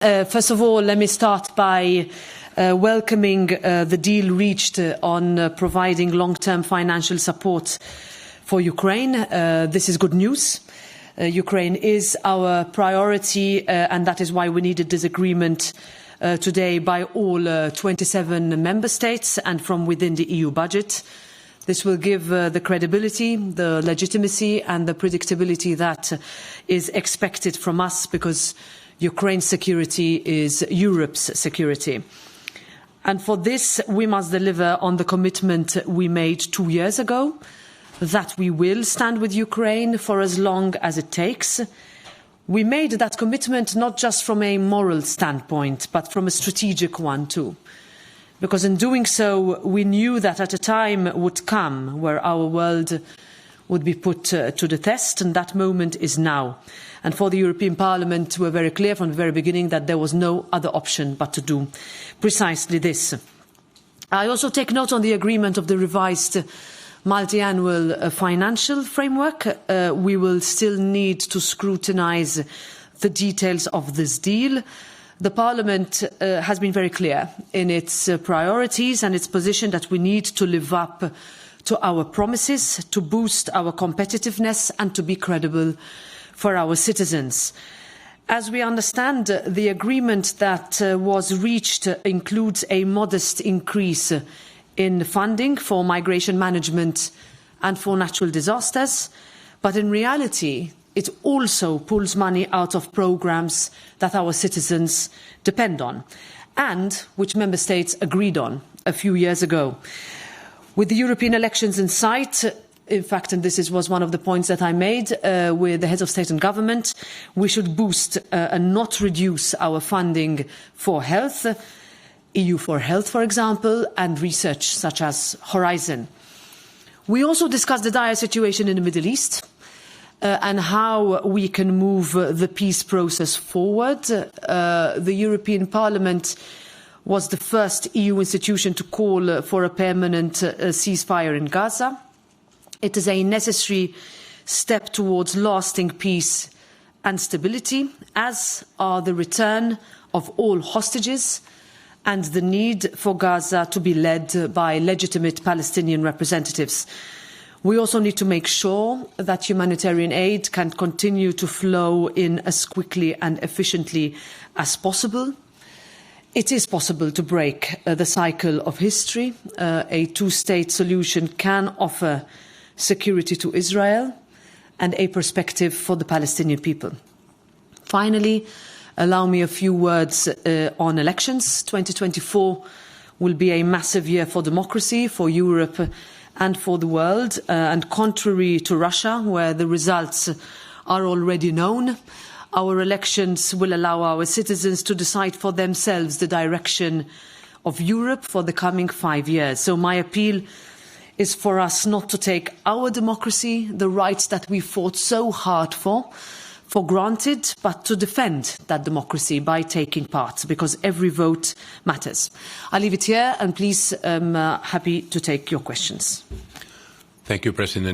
First of all, let me start by welcoming the deal reached on providing long-term financial support for Ukraine. This is good news. Ukraine is our priority, and that is why we needed this agreement today by all 27 member states and from within the EU budget. This will give the credibility, the legitimacy and the predictability that is expected from us, because Ukraine's security is Europe's security. And for this, we must deliver on the commitment we made 2 years ago, that we will stand with Ukraine for as long as it takes. We made that commitment not just from a moral standpoint, but from a strategic one too. Because in doing so, we knew that at a time would come where our world would be put to the test, and that moment is now. And for the European Parliament, we were very clear from the very beginning that there was no other option but to do precisely this. I also take note on the agreement of the revised multi-annual financial framework. We will still need to scrutinise the details of this deal. The Parliament has been very clear in its priorities and its position that we need to live up to our promises, to boost our competitiveness and to be credible for our citizens. As we understand, the agreement that was reached includes a modest increase in funding for migration management and for natural disasters, but in reality, it also pulls money out of programmes that our citizens depend on, and which member states agreed on a few years ago. With the European elections in sight, in fact, and this was one of the points that I made with the heads of state and government, we should boost and not reduce our funding for health, EU for Health, for example, and research such as Horizon. We also discussed the dire situation in the Middle East, and how we can move the peace process forward. The European Parliament was the first EU institution to call for a permanent ceasefire in Gaza. It is a necessary step towards lasting peace and stability, as are the return of all hostages and the need for Gaza to be led by legitimate Palestinian representatives. We also need to make sure that humanitarian aid can continue to flow in as quickly and efficiently as possible. It is possible to break the cycle of history. A two-state solution can offer security to Israel and a perspective for the Palestinian people. Finally, allow me a few words on elections. 2024 will be a massive year for democracy, for Europe and for the world, and contrary to Russia, where the results are already known, our elections will allow our citizens to decide for themselves the direction of Europe for the coming 5 years. So my appeal is for us not to take our democracy, the rights that we fought so hard for granted, but to defend that democracy by taking part, because every vote matters. I'll leave it here, and please, I'm happy to take your questions. Thank you, President.